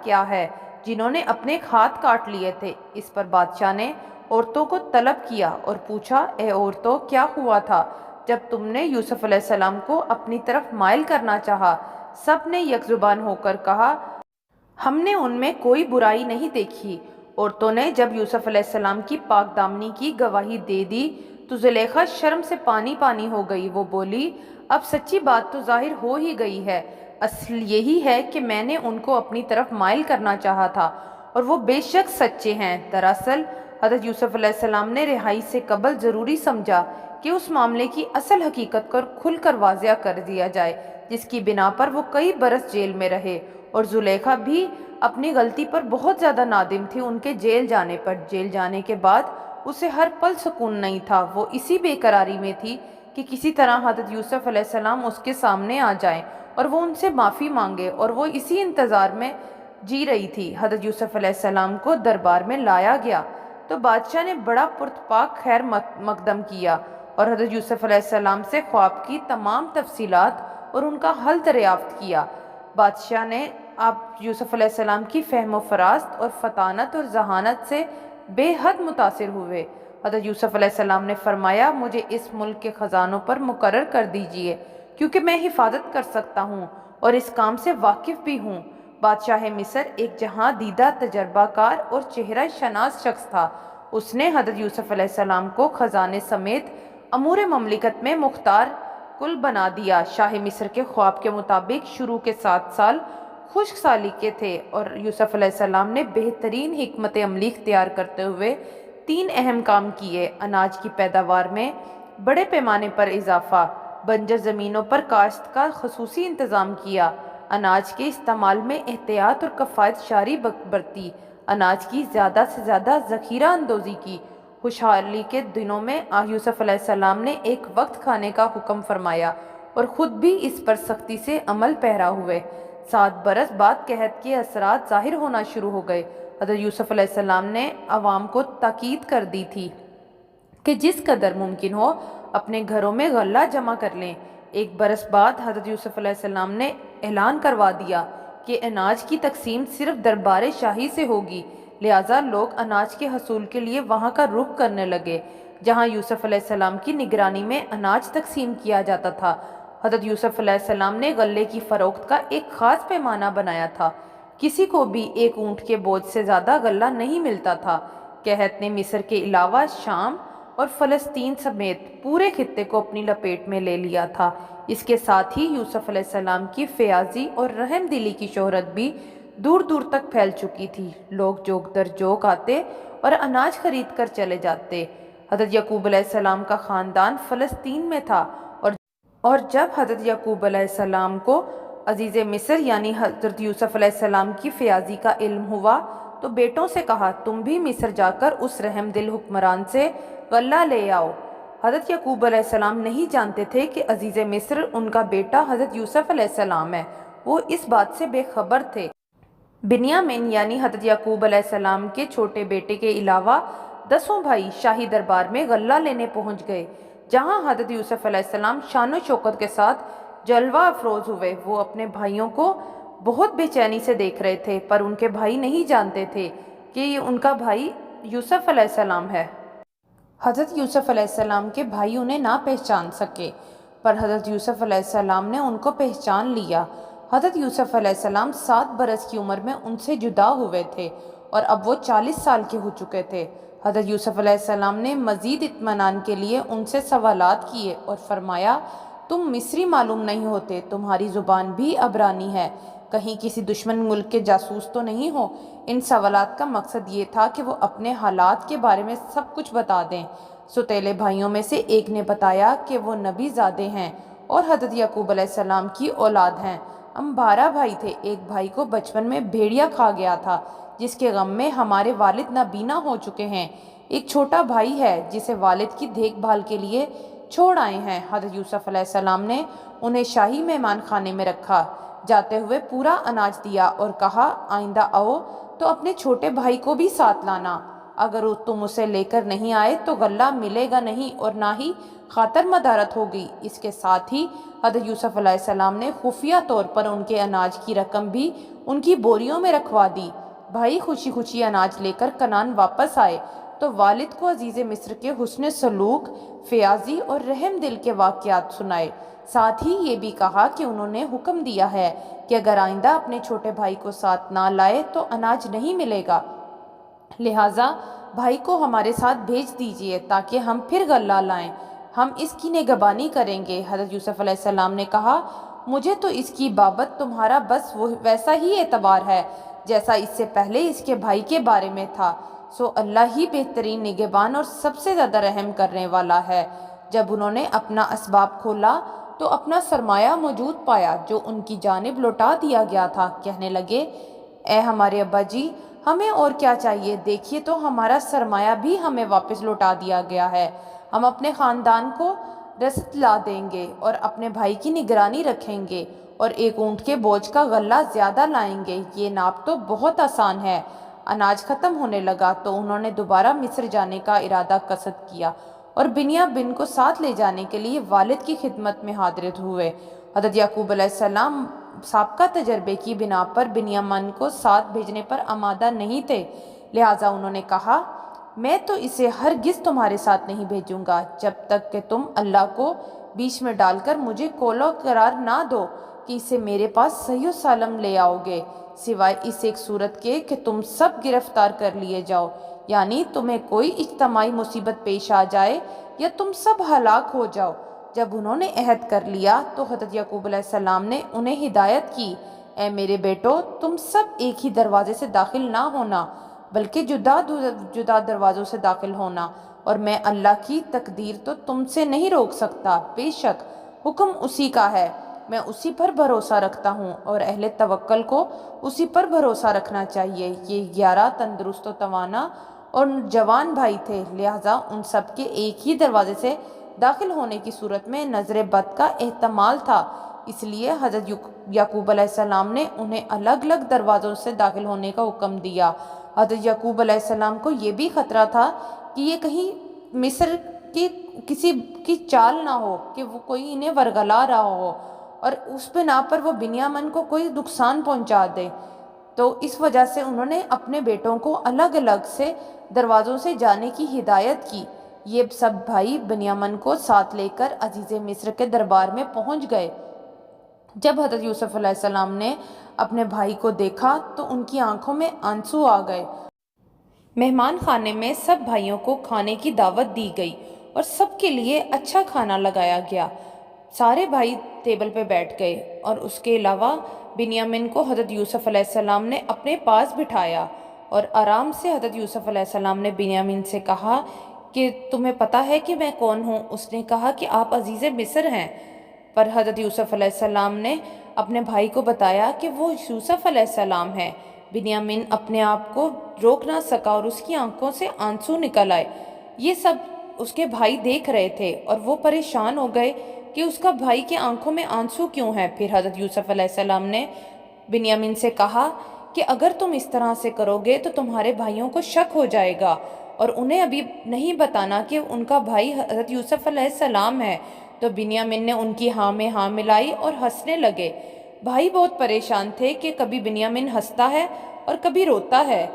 کیا ہے جنہوں نے اپنے ہاتھ کاٹ لیے تھے۔ اس پر بادشاہ نے عورتوں کو طلب کیا اور پوچھا، اے عورتوں، کیا ہوا تھا؟ جب تم نے یوسف علیہ السلام کو اپنی طرف مائل کرنا چاہا، سب نے یک زبان ہو کر کہا، ہم نے ان میں کوئی برائی نہیں دیکھی۔ عورتوں نے جب یوسف علیہ السلام کی پاک دامنی کی گواہی دے دی تو زلیخا شرم سے پانی پانی ہو گئی۔ وہ بولی، اب سچی بات تو ظاہر ہو ہی گئی ہے، اصل یہی ہے کہ میں نے ان کو اپنی طرف مائل کرنا چاہا تھا اور وہ بے شک سچے ہیں۔ دراصل حضرت یوسف علیہ السلام نے رہائی سے قبل ضروری سمجھا کہ اس معاملے کی اصل حقیقت کو کھل کر واضح کر دیا جائے، جس کی بنا پر وہ کئی برس جیل میں رہے، اور زلیخا بھی اپنی غلطی پر بہت زیادہ نادم تھی۔ ان کے جیل جانے پر، جیل جانے کے بعد اسے ہر پل سکون نہیں تھا۔ وہ اسی بے قراری میں تھی کہ کسی طرح حضرت یوسف علیہ السلام اس کے سامنے آ جائیں اور وہ ان سے معافی مانگے، اور وہ اسی انتظار میں جی رہی تھی۔ حضرت یوسف علیہ السلام کو دربار میں لایا گیا تو بادشاہ نے بڑا پرتپاک خیر مقدم کیا اور حضرت یوسف علیہ السلام سے خواب کی تمام تفصیلات اور ان کا حل دریافت کیا۔ بادشاہ نے آپ یوسف علیہ السلام کی فہم و فراست اور فطانت اور ذہانت سے بے حد متاثر ہوئے۔ حضرت یوسف علیہ السلام نے فرمایا، مجھے اس ملک کے خزانوں پر مقرر کر دیجئے، کیونکہ میں حفاظت کر سکتا ہوں اور اس کام سے واقف بھی ہوں۔ بادشاہ مصر ایک جہاں دیدہ، تجربہ کار اور چہرہ شناس شخص تھا۔ اس نے حضرت یوسف علیہ السلام کو خزانے سمیت امور مملکت میں مختار کل بنا دیا۔ شاہ مصر کے خواب کے مطابق شروع کے 7 سال خشک سالی کے تھے، اور یوسف علیہ السلام نے بہترین حکمت عملی اختیار کرتے ہوئے 3 اہم کام کیے: اناج کی پیداوار میں بڑے پیمانے پر اضافہ، بنجر زمینوں پر کاشت کا خصوصی انتظام کیا، اناج کے استعمال میں احتیاط اور کفایت شاری برتی، اناج کی زیادہ سے زیادہ ذخیرہ اندوزی کی۔ خوشحالی کے دنوں میں یوسف علیہ السلام نے ایک وقت کھانے کا حکم فرمایا اور خود بھی اس پر سختی سے عمل پیرا ہوئے۔ 7 برس بعد قحط کے اثرات ظاہر ہونا شروع ہو گئے۔ حضرت یوسف علیہ السلام نے عوام کو تاکید کر دی تھی کہ جس قدر ممکن ہو اپنے گھروں میں غلہ جمع کر لیں۔ 1 برس بعد حضرت یوسف علیہ السلام نے اعلان کروا دیا کہ اناج کی تقسیم صرف دربار شاہی سے ہوگی، لہٰذا لوگ اناج کے حصول کے لیے وہاں کا رخ کرنے لگے جہاں یوسف علیہ السلام کی نگرانی میں اناج تقسیم کیا جاتا تھا۔ حضرت یوسف علیہ السلام نے غلے کی فروخت کا ایک خاص پیمانہ بنایا تھا، کسی کو بھی 1 اونٹ کے بوجھ سے زیادہ غلہ نہیں ملتا تھا۔ قحط نے مصر کے علاوہ شام اور فلسطین سمیت پورے خطے کو اپنی لپیٹ میں لے لیا تھا۔ اس کے ساتھ ہی یوسف علیہ السلام کی فیاضی اور رحم دلی کی شہرت بھی دور دور تک پھیل چکی تھی۔ لوگ جوک در جوک آتے اور اناج خرید کر چلے جاتے۔ حضرت یعقوب علیہ السلام کا خاندان فلسطین میں تھا، اور جب حضرت یعقوب علیہ السلام کو عزیز مصر یعنی حضرت یوسف علیہ السلام کی فیاضی کا علم ہوا تو بیٹوں سے کہا، تم بھی مصر جا کر اس رحم دل حکمران سے غلہ لے آؤ۔ حضرت یعقوب علیہ السلام نہیں جانتے تھے کہ عزیز مصر ان کا بیٹا حضرت یوسف علیہ السلام ہے۔ وہ اس بات سے بے خبر تھے۔ بنیامین یعنی حضرت یعقوب علیہ السلام کے چھوٹے بیٹے کے علاوہ 10 بھائی شاہی دربار میں غلہ لینے پہنچ گئے، جہاں حضرت یوسف علیہ السلام شان و شوکت کے ساتھ جلوہ افروز ہوئے۔ وہ اپنے بھائیوں کو بہت بے چینی سے دیکھ رہے تھے، پر ان کے بھائی نہیں جانتے تھے کہ یہ ان کا بھائی یوسف علیہ السلام ہے۔ حضرت یوسف علیہ السلام کے بھائی انہیں نہ پہچان سکے، پر حضرت یوسف علیہ السلام نے ان کو پہچان لیا۔ حضرت یوسف علیہ السلام 7 برس کی عمر میں ان سے جدا ہوئے تھے اور اب وہ 40 سال کے ہو چکے تھے۔ حضرت یوسف علیہ السلام نے مزید اطمینان کے لیے ان سے سوالات کیے اور فرمایا، تم مصری معلوم نہیں ہوتے، تمہاری زبان بھی عبرانی ہے، کہیں کسی دشمن ملک کے جاسوس تو نہیں ہو؟ ان سوالات کا مقصد یہ تھا کہ وہ اپنے حالات کے بارے میں سب کچھ بتا دیں۔ سوتیلے بھائیوں میں سے ایک نے بتایا کہ وہ نبی زادے ہیں اور حضرت یعقوب علیہ السلام کی اولاد ہیں۔ ہم 12 بھائی تھے، ایک بھائی کو بچپن میں بھیڑیا کھا گیا تھا، جس کے غم میں ہمارے والد نابینا ہو چکے ہیں۔ ایک چھوٹا بھائی ہے جسے والد کی دیکھ بھال کے لیے چھوڑ آئے ہیں۔ حضرت یوسف علیہ السلام نے انہیں شاہی مہمان خانے میں رکھا، جاتے ہوئے پورا اناج دیا اور کہا، آئندہ آؤ تو اپنے چھوٹے بھائی کو بھی ساتھ لانا، اگر تم اسے لے کر نہیں آئے تو غلہ ملے گا نہیں اور نہ ہی خاطر مدارت ہوگی۔ اس کے ساتھ ہی حضرت یوسف علیہ السلام نے خفیہ طور پر ان کے اناج کی رقم بھی ان کی بوریوں میں رکھوا دی۔ بھائی خوشی خوشی اناج لے کر کنعان واپس آئے۔ تو والد کو عزیز مصر کے حسن سلوک، فیاضی اور رحم دل کے واقعات سنائے۔ ساتھ ہی یہ بھی کہا کہ انہوں نے حکم دیا ہے کہ اگر آئندہ اپنے چھوٹے بھائی کو ساتھ نہ لائے تو اناج نہیں ملے گا، لہٰذا بھائی کو ہمارے ساتھ بھیج دیجیے تاکہ ہم پھر غلہ لائیں، ہم اس کی نگہبانی کریں گے۔ حضرت یوسف علیہ السلام نے کہا، مجھے تو اس کی بابت تمہارا بس ویسا ہی اعتبار ہے جیسا اس سے پہلے اس کے بھائی کے بارے میں تھا، سو اللہ ہی بہترین نگہبان اور سب سے زیادہ رحم کرنے والا ہے۔ جب انہوں نے اپنا اسباب کھولا تو اپنا سرمایہ موجود پایا جو ان کی جانب لوٹا دیا گیا تھا۔ کہنے لگے، اے ہمارے ابا جی، ہمیں اور کیا چاہیے، دیکھیے تو ہمارا سرمایہ بھی ہمیں واپس لوٹا دیا گیا ہے، ہم اپنے خاندان کو رزق لا دیں گے اور اپنے بھائی کی نگرانی رکھیں گے اور ایک اونٹ کے بوجھ کا غلہ زیادہ لائیں گے، یہ ناپ تو بہت آسان ہے۔ اناج ختم ہونے لگا تو انہوں نے دوبارہ مصر جانے کا ارادہ قصد کیا اور بنیامین کو ساتھ لے جانے کے لیے والد کی خدمت میں حاضر ہوئے۔ حضرت یعقوب علیہ السلام سابقہ تجربے کی بنا پر بنیامین کو ساتھ بھیجنے پر آمادہ نہیں تھے، لہٰذا انہوں نے کہا، میں تو اسے ہرگز تمہارے ساتھ نہیں بھیجوں گا جب تک کہ تم اللہ کو بیچ میں ڈال کر مجھے قول قرار نہ دو کہ اسے میرے پاس صحیح و سالم لے آؤ گے، سوائے اس ایک صورت کے کہ تم سب گرفتار کر لیے جاؤ، یعنی تمہیں کوئی اجتماعی مصیبت پیش آ جائے یا تم سب ہلاک ہو جاؤ۔ جب انہوں نے عہد کر لیا تو حضرت یعقوب علیہ السلام نے انہیں ہدایت کی، اے میرے بیٹو، تم سب ایک ہی دروازے سے داخل نہ ہونا بلکہ جدا جدا دروازوں سے داخل ہونا، اور میں اللہ کی تقدیر تو تم سے نہیں روک سکتا، بے شک حکم اسی کا ہے، میں اسی پر بھروسہ رکھتا ہوں اور اہل توکل کو اسی پر بھروسہ رکھنا چاہیے۔ یہ 11 تندرست و توانا اور جوان بھائی تھے، لہٰذا ان سب کے ایک ہی دروازے سے داخل ہونے کی صورت میں نظر بد کا احتمال تھا، اس لیے حضرت یعقوب علیہ السلام نے انہیں الگ الگ دروازوں سے داخل ہونے کا حکم دیا۔ حضرت یعقوب علیہ السلام کو یہ بھی خطرہ تھا کہ یہ کہیں مصر کی کسی کی چال نہ ہو کہ وہ کوئی انہیں ورگلا رہا ہو اور اس بنا پر وہ بنیامین کو کوئی نقصان پہنچا دے، تو اس وجہ سے انہوں نے اپنے بیٹوں کو الگ الگ سے دروازوں سے جانے کی ہدایت کی۔ یہ سب بھائی بنیامین کو ساتھ لے کر عزیز مصر کے دربار میں پہنچ گئے۔ جب حضرت یوسف علیہ السلام نے اپنے بھائی کو دیکھا تو ان کی آنکھوں میں آنسو آ گئے۔ مہمان خانے میں سب بھائیوں کو کھانے کی دعوت دی گئی اور سب کے لیے اچھا کھانا لگایا گیا۔ سارے بھائی ٹیبل پہ بیٹھ گئے اور اس کے علاوہ بنیامین کو حضرت یوسف علیہ السلام نے اپنے پاس بٹھایا اور آرام سے حضرت یوسف علیہ السلام نے بنیامین سے کہا کہ تمہیں پتہ ہے کہ میں کون ہوں؟ اس نے کہا کہ آپ عزیز مصر ہیں، پر حضرت یوسف علیہ السلام نے اپنے بھائی کو بتایا کہ وہ یوسف علیہ السلام ہے۔ بنیامین اپنے آپ کو روک نہ سکا اور اس کی آنکھوں سے آنسو نکل آئے۔ یہ سب اس کے بھائی دیکھ رہے تھے اور وہ پریشان ہو گئے کہ اس کا بھائی کی آنکھوں میں آنسو کیوں ہے۔ پھر حضرت یوسف علیہ السلام نے بنیامین سے کہا کہ اگر تم اس طرح سے کرو گے تو تمہارے بھائیوں کو شک ہو جائے گا اور انہیں ابھی نہیں بتانا کہ ان کا بھائی حضرت یوسف علیہ السلام ہے۔ تو بنیامین نے ان کی ہاں میں ہاں ملائی اور ہنسنے لگے۔ بھائی بہت پریشان تھے کہ کبھی بنیامین ہنستا ہے اور کبھی روتا ہے۔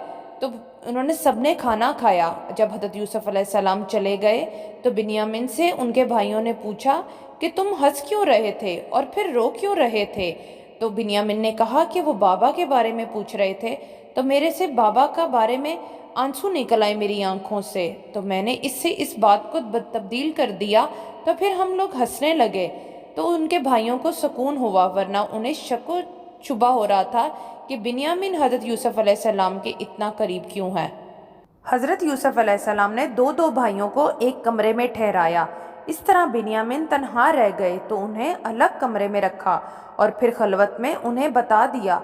تو انہوں نے سب نے کھانا کھایا۔ جب حضرت یوسف علیہ السلام چلے گئے تو بنیامین سے ان کے بھائیوں نے پوچھا کہ تم ہنس کیوں رہے تھے اور پھر رو کیوں رہے تھے؟ تو بنیامین نے کہا کہ وہ بابا کے بارے میں پوچھ رہے تھے تو میرے سے بابا کا بارے میں آنسو نکل آئے میری آنکھوں سے، تو میں نے اس بات کو تبدیل کر دیا، تو پھر ہم لوگ ہنسنے لگے۔ تو ان کے بھائیوں کو سکون ہوا، ورنہ انہیں شک و شبہ ہو رہا تھا کہ بنیامین حضرت یوسف علیہ السلام کے اتنا قریب کیوں ہے۔ حضرت یوسف علیہ السلام نے دو بھائیوں کو ایک کمرے میں ٹھہرایا، اس طرح بنیامین تنہا رہ گئے تو انہیں الگ کمرے میں رکھا اور پھر خلوت میں انہیں بتا دیا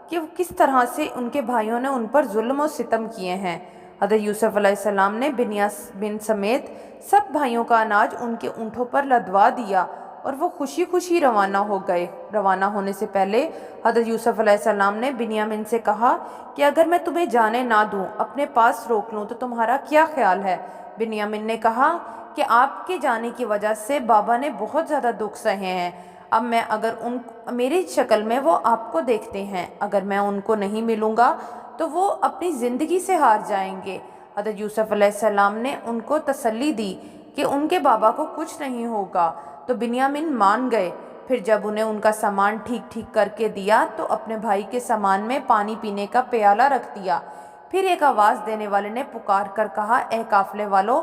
کہ کس طرح سے ان کے بھائیوں نے ان پر ظلم و ستم کیے ہیں۔ حضرت یوسف علیہ السلام نے بنیامین سمیت سب بھائیوں کا اناج ان کے اونٹوں پر لدوا دیا اور وہ خوشی خوشی روانہ ہو گئے۔ روانہ ہونے سے پہلے حضرت یوسف علیہ السلام نے بنیامین سے کہا کہ اگر میں تمہیں جانے نہ دوں، اپنے پاس روک لوں تو تمہارا کیا خیال ہے؟ بنیامین نے کہا کہ آپ کے جانے کی وجہ سے بابا نے بہت زیادہ دکھ سہے ہیں، اب میں میری شکل میں وہ آپ کو دیکھتے ہیں، اگر میں ان کو نہیں ملوں گا تو وہ اپنی زندگی سے ہار جائیں گے۔ حضرت یوسف علیہ السلام نے ان کو تسلی دی کہ ان کے بابا کو کچھ نہیں ہوگا، تو بنیامین مان گئے۔ پھر جب انہیں ان کا سامان ٹھیک ٹھیک کر کے دیا تو اپنے بھائی کے سامان میں پانی پینے کا پیالہ رکھ دیا۔ پھر ایک آواز دینے والے نے پکار کر کہا، اے قافلے والو،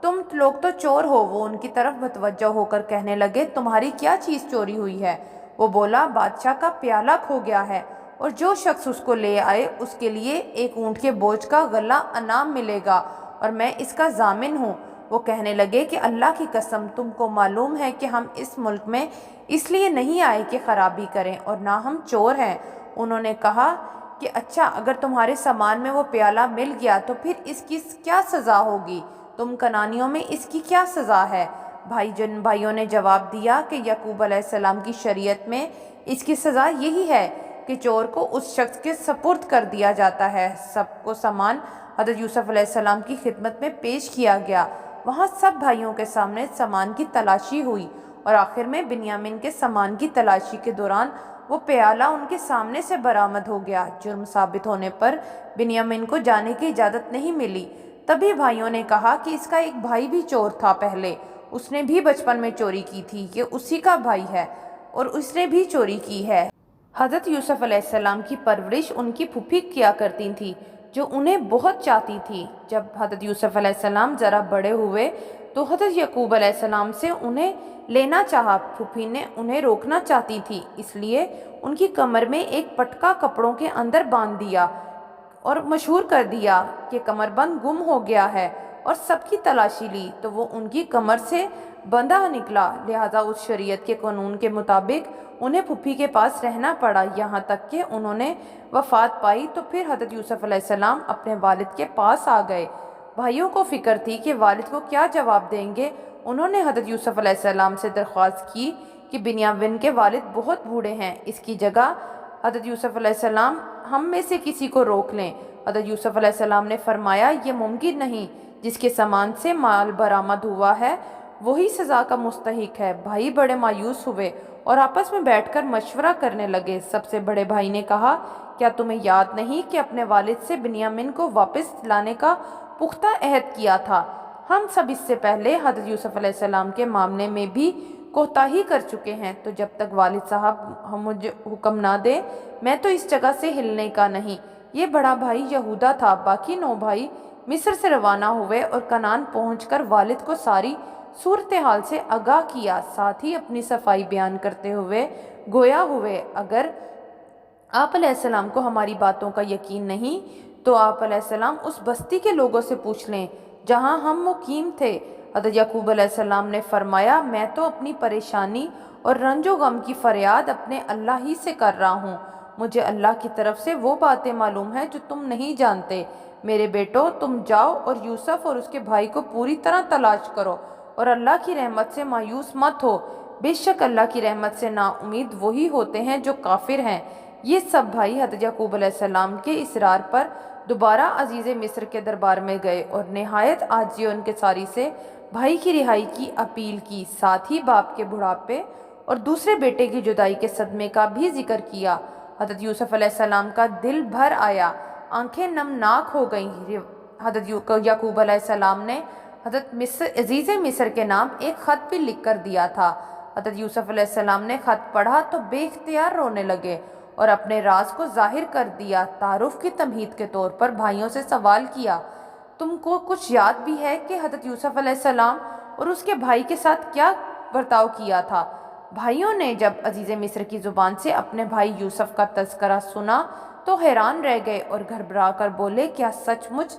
تم لوگ تو چور ہو۔ وہ ان کی طرف متوجہ ہو کر کہنے لگے، تمہاری کیا چیز چوری ہوئی ہے؟ وہ بولا، بادشاہ کا پیالہ کھو گیا ہے، اور جو شخص اس کو لے آئے اس کے لیے ایک اونٹ کے بوجھ کا غلہ انعام ملے گا، اور میں اس کا ضامن ہوں۔ وہ کہنے لگے کہ اللہ کی قسم، تم کو معلوم ہے کہ ہم اس ملک میں اس لیے نہیں آئے کہ خرابی کریں، اور نہ ہم چور ہیں۔ انہوں نے کہا کہ اچھا، اگر تمہارے سامان میں وہ پیالہ مل گیا تو پھر اس کی کیا سزا ہوگی؟ تم کنانیوں میں اس کی کیا سزا ہے؟ بھائیوں نے جواب دیا کہ یعقوب علیہ السلام کی شریعت میں اس کی سزا یہی ہے کہ چور کو اس شخص کے سپرد کر دیا جاتا ہے۔ سب کو سامان حضرت یوسف علیہ السلام کی خدمت میں پیش کیا گیا۔ وہاں سب بھائیوں کے سامنے سامان کی تلاشی ہوئی، اور آخر میں بنیامین کے سامان کی تلاشی کے دوران وہ پیالہ ان کے سامنے سے برآمد ہو گیا۔ جرم ثابت ہونے پر بنیامین کو جانے کی اجازت نہیں ملی۔ تبھی بھائیوں نے کہا کہ اس کا ایک بھائی بھی چور تھا پہلے، اس نے بھی بچپن میں چوری کی تھی، یہ اسی کا بھائی ہے اور اس نے بھی چوری کی ہے۔ حضرت یوسف علیہ السلام کی پرورش ان کی پھوپھی کیا کرتی تھی، جو انہیں بہت چاہتی تھی۔ جب حضرت یوسف علیہ السلام ذرا بڑے ہوئے تو حضرت یعقوب علیہ السلام سے انہیں لینا چاہا۔ پھوپھی نے انہیں روکنا چاہتی تھی، اس لیے ان کی کمر میں ایک پٹکا کپڑوں کے اندر باندھ دیا اور مشہور کر دیا کہ کمر بند گم ہو گیا ہے، اور سب کی تلاشی لی تو وہ ان کی کمر سے بندھا نکلا۔ لہٰذا اس شریعت کے قانون کے مطابق انہیں پھوپھی کے پاس رہنا پڑا، یہاں تک کہ انہوں نے وفات پائی تو پھر حضرت یوسف علیہ السلام اپنے والد کے پاس آ گئے۔ بھائیوں کو فکر تھی کہ والد کو کیا جواب دیں گے۔ انہوں نے حضرت یوسف علیہ السلام سے درخواست کی کہ بنیامین کے والد بہت بوڑھے ہیں، اس کی جگہ حضرت یوسف علیہ السلام ہم میں سے کسی کو روک لیں۔ حضرت یوسف علیہ السلام نے فرمایا، یہ ممکن نہیں، جس کے سامان سے مال برآمد ہوا ہے وہی سزا کا مستحق ہے۔ بھائی بڑے مایوس ہوئے اور آپس میں بیٹھ کر مشورہ کرنے لگے۔ سب سے بڑے بھائی نے کہا، کیا تمہیں یاد نہیں کہ اپنے والد سے بنیامین کو واپس لانے کا پختہ عہد کیا تھا؟ ہم سب اس سے پہلے حضرت یوسف علیہ السلام کے معاملے میں بھی کوتاہی کر چکے ہیں، تو جب تک والد صاحب ہم مجھے حکم نہ دے میں تو اس جگہ سے ہلنے کا نہیں۔ یہ بڑا بھائی یہودا تھا، باقی 9 بھائی مصر سے روانہ ہوئے اور کنعان پہنچ کر والد کو ساری صورتحال سے آگاہ کیا، ساتھ ہی اپنی صفائی بیان کرتے ہوئے گویا ہوئے، اگر آپ علیہ السلام کو ہماری باتوں کا یقین نہیں تو آپ علیہ السلام اس بستی کے لوگوں سے پوچھ لیں جہاں ہم مقیم تھے۔ حضرت یعقوب علیہ السلام نے فرمایا، میں تو اپنی پریشانی اور رنج و غم کی فریاد اپنے اللہ ہی سے کر رہا ہوں۔ مجھے اللہ کی طرف سے وہ باتیں معلوم ہیں جو تم نہیں جانتے۔ میرے بیٹو، تم جاؤ اور یوسف اور اس کے بھائی کو پوری طرح تلاش کرو، اور اللہ کی رحمت سے مایوس مت ہو۔ بے شک اللہ کی رحمت سے نا امید وہی ہوتے ہیں جو کافر ہیں۔ یہ سب بھائی حضرت یعقوب علیہ السلام کے اصرار پر دوبارہ عزیز مصر کے دربار میں گئے اور نہایت عاجزی اور انکساری سے بھائی کی رہائی کی اپیل کی، ساتھ ہی باپ کے بڑھاپے اور دوسرے بیٹے کی جدائی کے صدمے کا بھی ذکر کیا۔ حضرت یوسف علیہ السلام کا دل بھر آیا، آنکھیں نمناک ہو گئیں۔ حضرت یعقوب علیہ السلام نے حضرت عزیز مصر کے نام ایک خط بھی لکھ کر دیا تھا۔ حضرت یوسف علیہ السلام نے خط پڑھا تو بے اختیار رونے لگے اور اپنے راز کو ظاہر کر دیا۔ تعارف کی تمہید کے طور پر بھائیوں سے سوال کیا، تم کو کچھ یاد بھی ہے کہ حضرت یوسف علیہ السلام اور اس کے بھائی کے ساتھ کیا برتاؤ کیا تھا؟ بھائیوں نے جب عزیز مصر کی زبان سے اپنے بھائی یوسف کا تذکرہ سنا تو حیران رہ گئے اور گھبرا کر بولے، کیا سچ مچ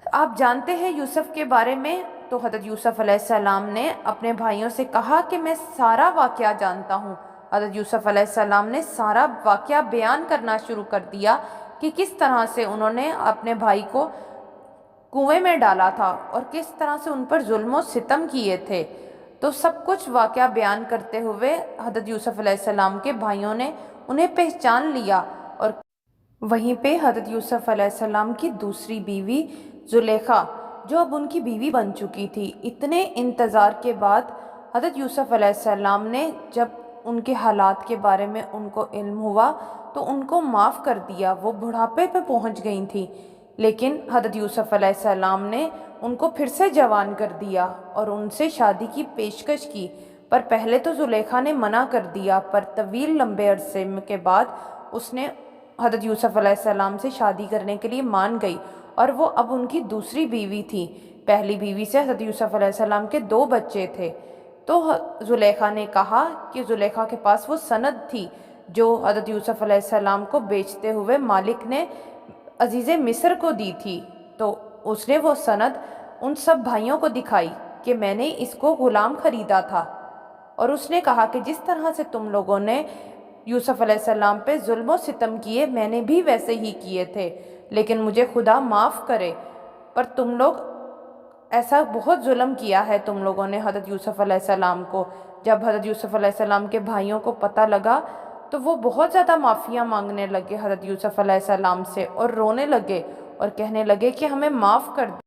آپ جانتے ہیں یوسف کے بارے میں؟ تو حضرت یوسف علیہ السلام نے اپنے بھائیوں سے کہا کہ میں سارا واقعہ جانتا ہوں۔ حضرت یوسف علیہ السلام نے سارا واقعہ بیان کرنا شروع کر دیا کہ کس طرح سے انہوں نے اپنے بھائی کو کنویں میں ڈالا تھا اور کس طرح سے ان پر ظلم و ستم کیے تھے۔ تو سب کچھ واقعہ بیان کرتے ہوئے حضرت یوسف علیہ السلام کے بھائیوں نے انہیں پہچان لیا، اور وہیں پہ حضرت یوسف علیہ السلام کی دوسری بیوی زلیخا، جو اب ان کی بیوی بن چکی تھی، اتنے انتظار کے بعد حضرت یوسف علیہ السلام نے جب ان کے حالات کے بارے میں ان کو علم ہوا تو ان کو معاف کر دیا۔ وہ بڑھاپے پہ پہنچ گئی تھیں، لیکن حضرت یوسف علیہ السلام نے ان کو پھر سے جوان کر دیا اور ان سے شادی کی پیشکش کی، پر پہلے تو زلیخا نے منع کر دیا، پر طویل لمبے عرصے کے بعد اس نے حضرت یوسف علیہ السلام سے شادی کرنے کے لیے مان گئی، اور وہ اب ان کی دوسری بیوی تھی۔ پہلی بیوی سے حضرت یوسف علیہ السلام کے 2 بچے تھے۔ تو زلیخا نے کہا کہ زلیخا کے پاس وہ سند تھی جو حضرت یوسف علیہ السلام کو بیچتے ہوئے مالک نے عزیز مصر کو دی تھی، تو اس نے وہ سند ان سب بھائیوں کو دکھائی کہ میں نے اس کو غلام خریدا تھا، اور اس نے کہا کہ جس طرح سے تم لوگوں نے یوسف علیہ السلام پہ ظلم و ستم کیے، میں نے بھی ویسے ہی کیے تھے، لیکن مجھے خدا معاف کرے، پر تم لوگ ایسا بہت ظلم کیا ہے تم لوگوں نے حضرت یوسف علیہ السلام کو۔ جب حضرت یوسف علیہ السلام کے بھائیوں کو پتہ لگا تو وہ بہت زیادہ معافیاں مانگنے لگے حضرت یوسف علیہ السلام سے، اور رونے لگے اور کہنے لگے کہ ہمیں معاف کر دیں۔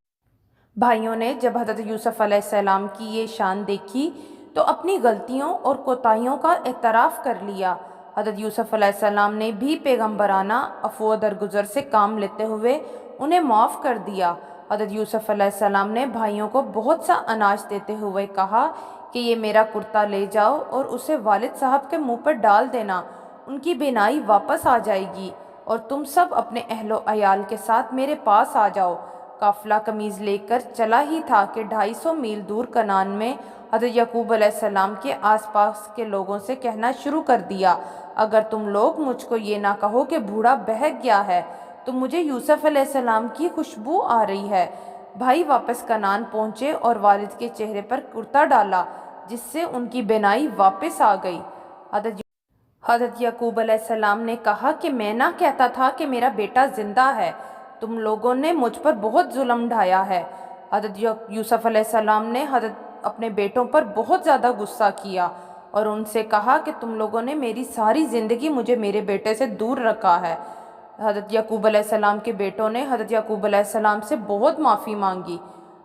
بھائیوں نے جب حضرت یوسف علیہ السلام کی یہ شان دیکھی تو اپنی غلطیوں اور کوتاہیوں کا اعتراف کر لیا۔ حضرت یوسف علیہ السلام نے بھی پیغمبرانہ عفو و درگزر سے کام لیتے ہوئے انہیں معاف کر دیا۔ حضرت یوسف علیہ السلام نے بھائیوں کو بہت سا اناج دیتے ہوئے کہا کہ یہ میرا کرتا لے جاؤ اور اسے والد صاحب کے منہ پر ڈال دینا، ان کی بینائی واپس آ جائے گی، اور تم سب اپنے اہل و عیال کے ساتھ میرے پاس آ جاؤ۔ قافلہ قمیض لے کر چلا ہی تھا کہ 250 میل دور کنعان میں حضرت یعقوب علیہ السلام کے آس پاس کے لوگوں سے کہنا شروع کر دیا، اگر تم لوگ مجھ کو یہ نہ کہو کہ بوڑھا بہک گیا ہے تو مجھے یوسف علیہ السلام کی خوشبو آ رہی ہے۔ بھائی واپس کنعان پہنچے اور والد کے چہرے پر کرتا ڈالا، جس سے ان کی بینائی واپس آ گئی۔ حضرت یعقوب علیہ السلام نے کہا کہ میں نہ کہتا تھا کہ میرا بیٹا زندہ ہے، تم لوگوں نے مجھ پر بہت ظلم ڈھایا ہے۔ حضرت یوسف علیہ السلام نے اپنے بیٹوں پر بہت زیادہ غصہ کیا اور ان سے کہا کہ تم لوگوں نے میری ساری زندگی مجھے میرے بیٹے سے دور رکھا ہے۔ حضرت یعقوب علیہ السلام کے بیٹوں نے حضرت یعقوب علیہ السلام سے بہت معافی مانگی۔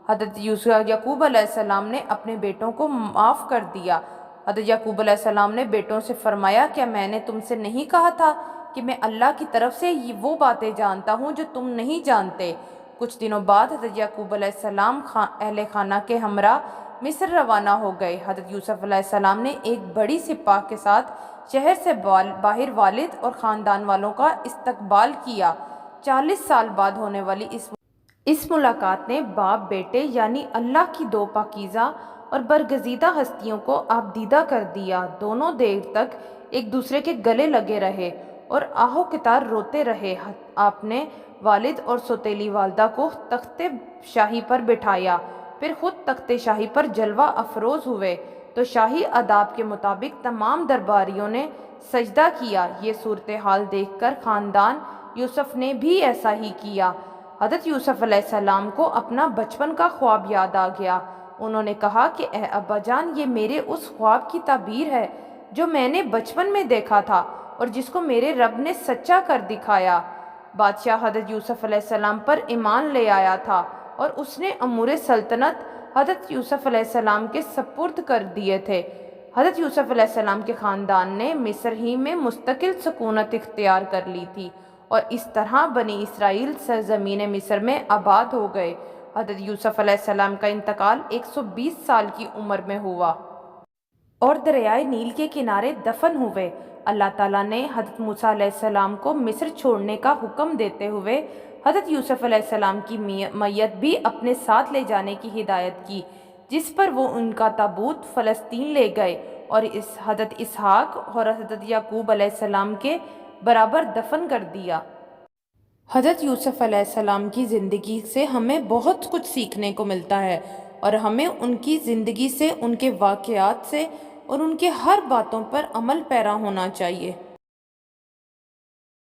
حضرت یعقوب علیہ السلام نے اپنے بیٹوں کو معاف کر دیا۔ حضرت یعقوب علیہ السلام نے بیٹوں سے فرمایا، کیا میں نے تم سے نہیں کہا تھا کہ میں اللہ کی طرف سے وہ باتیں جانتا ہوں جو تم نہیں جانتے؟ کچھ دنوں بعد حضرت یعقوب علیہ السلام اہل خانہ کے ہمراہ مصر روانہ ہو گئے۔ حضرت یوسف علیہ السلام نے ایک بڑی سپاہ کے ساتھ شہر سے باہر والد اور خاندان والوں کا استقبال کیا۔ 40 سال بعد ہونے والی اس ملاقات نے باپ بیٹے یعنی اللہ کی 2 پاکیزہ اور برگزیدہ ہستیوں کو آبدیدہ کر دیا۔ دونوں دیر تک ایک دوسرے کے گلے لگے رہے اور آہو کتار روتے رہے۔ آپ نے والد اور سوتیلی والدہ کو تخت شاہی پر بٹھایا، پھر خود تخت شاہی پر جلوہ افروز ہوئے تو شاہی آداب کے مطابق تمام درباریوں نے سجدہ کیا۔ یہ صورتحال دیکھ کر خاندان یوسف نے بھی ایسا ہی کیا۔ حضرت یوسف علیہ السلام کو اپنا بچپن کا خواب یاد آ گیا۔ انہوں نے کہا کہ اے ابا جان، یہ میرے اس خواب کی تعبیر ہے جو میں نے بچپن میں دیکھا تھا اور جس کو میرے رب نے سچا کر دکھایا۔ بادشاہ حضرت یوسف علیہ السلام پر ایمان لے آیا تھا اور اس نے امور سلطنت حضرت یوسف علیہ السلام کے سپرد کر دیے تھے۔ حضرت یوسف علیہ السلام کے خاندان نے مصر ہی میں مستقل سکونت اختیار کر لی تھی، اور اس طرح بنی اسرائیل سرزمین مصر میں آباد ہو گئے۔ حضرت یوسف علیہ السلام کا انتقال 120 سال کی عمر میں ہوا اور دریائے نیل کے کنارے دفن ہوئے۔ اللہ تعالیٰ نے حضرت موسیٰ علیہ السلام کو مصر چھوڑنے کا حکم دیتے ہوئے حضرت یوسف علیہ السلام کی میت بھی اپنے ساتھ لے جانے کی ہدایت کی، جس پر وہ ان کا تابوت فلسطین لے گئے اور حضرت اسحاق اور حضرت یعقوب علیہ السلام کے برابر دفن کر دیا۔ حضرت یوسف علیہ السلام کی زندگی سے ہمیں بہت کچھ سیکھنے کو ملتا ہے، اور ہمیں ان کی زندگی سے، ان کے واقعات سے اور ان کے ہر باتوں پر عمل پیرا ہونا چاہیے۔